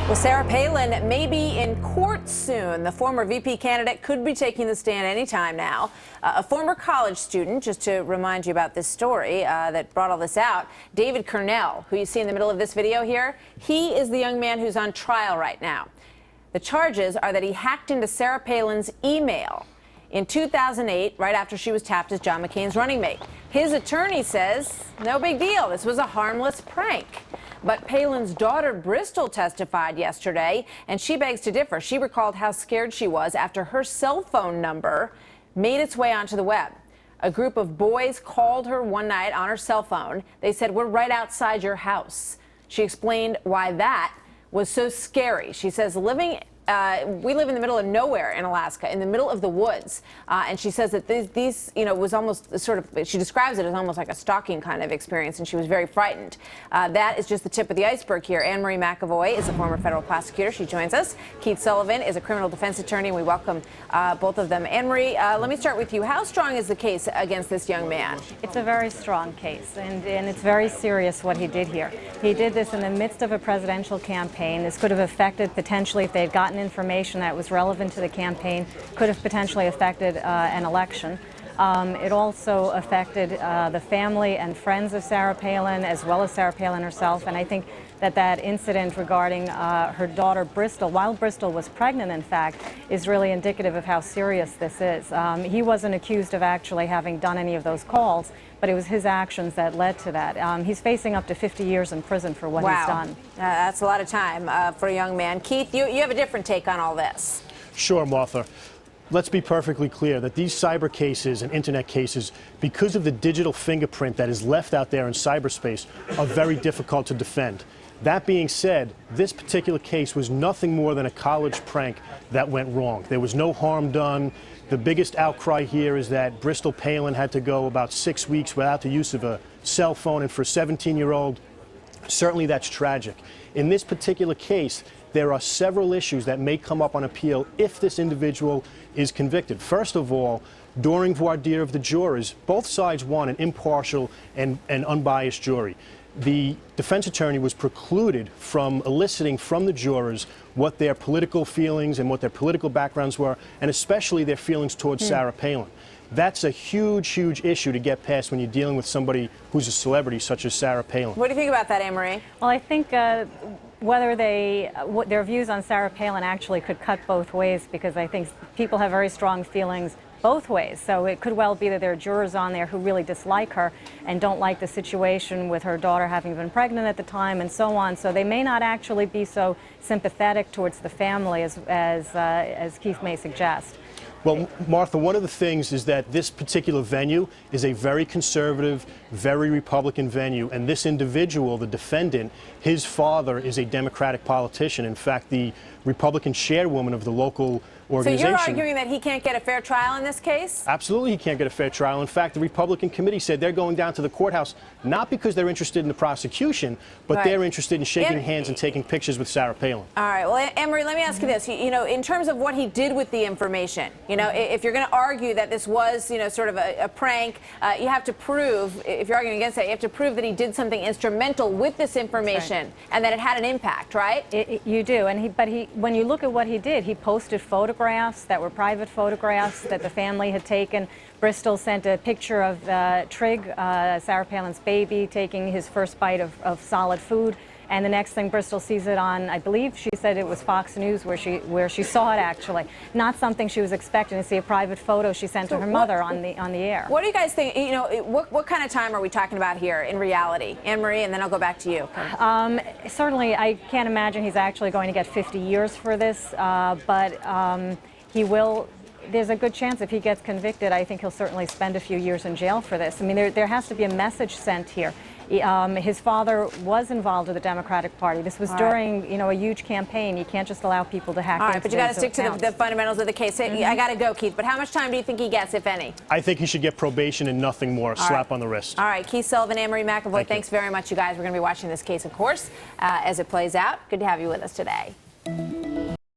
Well, Sarah Palin may be in court soon. The former VP candidate could be taking the stand anytime now. A former college student, just to remind you about this story that brought all this out, David Cornell, who you see in the middle of this video here, he is the young man who's on trial right now. The charges are that he hacked into Sarah Palin's email in 2008, right after she was tapped as John McCain's running mate. His attorney says, no big deal. This was a harmless prank. But Palin's daughter, Bristol, testified yesterday, and she begs to differ. She recalled how scared she was after her cell phone number made its way onto the web. A group of boys called her one night on her cell phone. They said, "We're right outside your house." She explained why that was so scary. She says, we live in the middle of nowhere in Alaska, in the middle of the woods. And she says that these, was almost sort of, she describes it as almost like a stalking kind of experience, and she was very frightened. That is just the tip of the iceberg here. Anne-Marie McAvoy is a former federal prosecutor. She joins us. Keith Sullivan is a criminal defense attorney, and we welcome both of them. Anne-Marie, let me start with you. How strong is the case against this young man? It's a very strong case, and it's very serious what he did here. He did this in the midst of a presidential campaign. This could have affected, potentially, if they had gotten information that was relevant to the campaign, could have potentially affected an election. It also affected the family and friends of Sarah Palin, as well as Sarah Palin herself. And I think that incident regarding her daughter Bristol, while Bristol was pregnant, in fact, is really indicative of how serious this is. He wasn't accused of actually having done any of those calls, but it was his actions that led to that. He's facing up to 50 years in prison for what he's done. That's a lot of time for a young man. Keith, you have a different take on all this. Sure, Martha. Let's be perfectly clear that these cyber cases and internet cases, because of the digital fingerprint that is left out there in cyberspace, are very difficult to defend. That being said, this particular case was nothing more than a college prank that went wrong. There was no harm done. The biggest outcry here is that Bristol Palin had to go about 6 weeks without the use of a cell phone, and for a 17-year-old, certainly that's tragic. In this particular case, there are several issues that may come up on appeal if this individual is convicted. First of all, during voir dire of the jurors, both sides want an impartial and unbiased jury. The defense attorney was precluded from eliciting from the jurors what their political feelings and what their political backgrounds were, and especially their feelings towards Sarah Palin. That's a huge, huge issue to get past when you're dealing with somebody who's a celebrity such as Sarah Palin. What do you think about that, Anne-Marie? Well, I think whether their views on Sarah Palin actually could cut both ways, because I think people have very strong feelings both ways. So it could well be that there are jurors on there who really dislike her and don't like the situation with her daughter having been pregnant at the time and so on. So they may not actually be so sympathetic towards the family as Keith may suggest. Well, Martha, one of the things is that this particular venue is a very conservative, very Republican venue, and this individual, the defendant, his father is a Democratic politician. In fact, the Republican chairwoman of the local organization. So you're arguing that he can't get a fair trial in this case? Absolutely, he can't get a fair trial. In fact, the Republican committee said they're going down to the courthouse not because they're interested in the prosecution, but they're interested in shaking hands and taking pictures with Sarah Palin. All right. Well, Anne-Marie, let me ask you this. In terms of what he did with the information, if you're going to argue that this was, sort of a prank, you have to prove, if you're arguing against that, you have to prove that he did something instrumental with this information and that it had an impact, right? You do. And when you look at what he did, he posted photographs that were private photographs that the family had taken. Bristol sent a picture of Trig, Sarah Palin's baby, taking his first bite of solid food. And the next thing, Bristol sees it on, I believe she said it was Fox News where she saw it actually. Not something she was expecting to see, a private photo she sent to her mother on the air. What do you guys think? What kind of time are we talking about here in reality? Anne-Marie, and then I'll go back to you. Certainly, I can't imagine he's actually going to get 50 years for this, but he will. There's a good chance if he gets convicted, I think he'll certainly spend a few years in jail for this. I mean, there has to be a message sent here. His father was involved with the Democratic Party. This was during, a huge campaign. You can't just allow people to hack into. All right, but you got to stick to the fundamentals of the case. I got to go, Keith. But how much time do you think he gets, if any? I think he should get probation and nothing more. A slap on the wrist. All right, Keith Sullivan, Anne-Marie McAvoy, thanks very much, you guys. We're going to be watching this case, of course, as it plays out. Good to have you with us today.